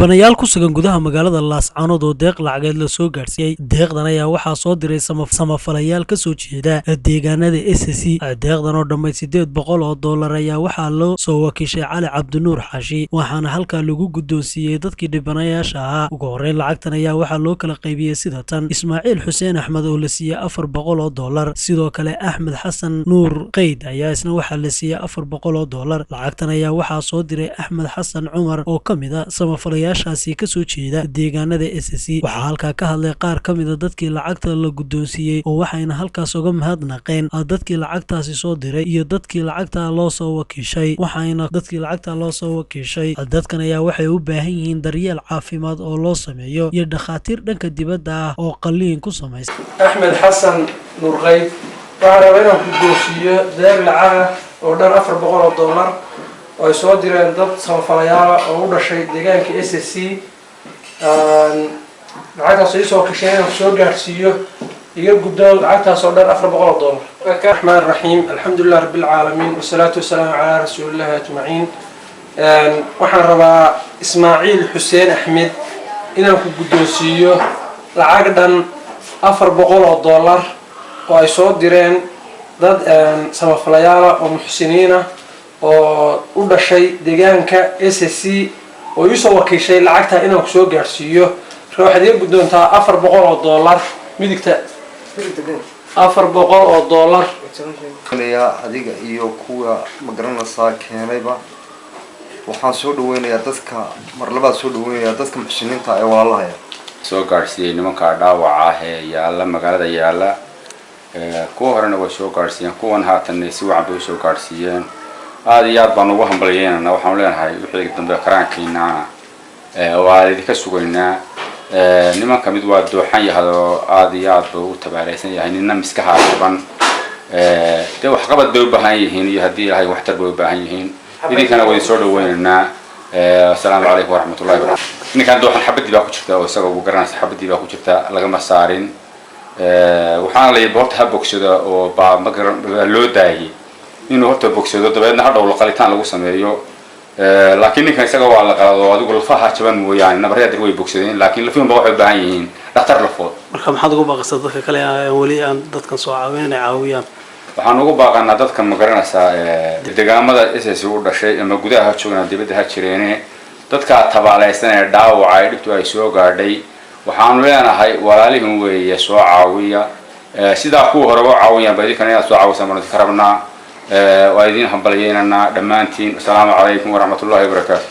dhibanayaal ku sugan gudaha magaalada Laascaanood oo deeq lacageed la soo gaarsiiyay. Deeqdan ayaa waxaa soo diray samafalayaal ka soo jeeda deegaanada SSC. Deeqdan oo dhammayd $800 ayaa waxaa loo soo wakiishay Cali Cabdinuur Xaashi, waxaana halkaa lagu guddoonsiiyey dadkii dhibanayaasha ahaa. Ugu horreyn lacagtan ayaa waxaa loo kala qaybiyey sida tan: Ismaaciil Xuseen Axmed oo la siiyey $400, sidoo kale Axmed Xasan Nuur Qeyd ayaa isna waxaa la siiyey $400. Lacagtan ayaa waxaa soo diray Axmed Xasan Cumar oo ka mid ah samafalayaashaasi ka soo jeeda deegaanada SSC. waxaa halkaa ka hadlay qaar ka mid ah dadkii lacagta la guddoonsiiyey oo waxayna halkaas uga mahadnaqeen dadkii lacagtaasi soo diray iyo dadkii lacagta loo soo wakiishay. Dadkan ayaa waxay u baahan yihiin daryeel caafimaad oo loo sameeyo iyo dhakhaatiir dhanka dibadda ah oo qalliin ku samaysa. Axmed Xasan Nuur Qeyd waxaan rabaa inaan ku guddoonsiiyo deeq lacag ah oo dhan $400 oo ay soo direen dad samafalayaal oo u dhashay deegaanka SSC. lacagtaas ay soo kasheen inaan soo gaarsiiyo iga guddoon lacagtaas oo dhan $400. الرحمن الرحيم الحمد لله رب العالمين والصلاة والسلام على رسول الله أجمعين. waxaan rabaa Ismaaciil Xuseen Axmed inaan ku guddoonsiiyo lacag dhan $400 oo ay soo direen dad samafalayaal oo muxsiniin ah oo u dhashay deegaanka SSC oo ii soo wakiishay lacagta inaan ku soo gaarsiiyo. waxaad iga guddoontaa $400 midigta $400. adiga iyo kuwa magaranaysaa keenayba waxaan soo dhaweynayaa dadka mar labaad soo dhaweynayaa dadka muxsiniinta ee walaalahaya soo gaarsiiyay nimanka dhaawaca ah ee yaala magaalada yaala. kuwa horena way soo gaarsiiyeen, kuwan haatan si wacan bay soo gaarsiiyeen. aad iyo aad baan ugu hambalyeynaa. waxaan leenahay wixii dambe karaankiina waa idinka sugaynaa. nimanka mid waa dooxan yahay oo aad iyo aad buu u tabaaraysan yahay, ninna miskaha qaban de wax qabad bay u baahan yihiin iyo haddii ilaahay waxtar bay u baahan yihiin. idinkana way soo dhaweynaynaa. assalaamu calaykum waraxmatullahi wabarakaatu. ninkan dooxan xabadii baa ku jirta oo isaga ugu garanaysa xabadii baa ku jirta lagama saarin. waxaana la yidhi horta ha bogsado oo baa loo daayay inuu horta bogsado dabeedna hadhow la qalitaan lagu sameeyo. laakiin ninkan isaga waa la qalado adigu lafaha jaban mooyaane nabaryadan way bogsadeen, laakiin lafiinba waxay u baahan yihiin dhakhtar lafood. marka maxaad ugu baaqaysaa dadka kale weli aan dadkan soo caawin inay caawiyaan? waxaan ugu baaqanaa dadka ma garanaysaa deegaamada SSC u dhashay ama gudaha ha joogaan dibadda ha jireene dadka tabaalaysan ee dhaawaca ay dhibtu ay soo gaadhay. waxaanu leenahay walaalihin weeye soo caawiya sidaa kuwa hore u caawiyaan baa idinkana inaad soo caawisaan baan idinka rabnaa. waa idin hambalyeynanaa dhammaantiin. assalaamu calaykum waraxmatullahi wabarakaatu.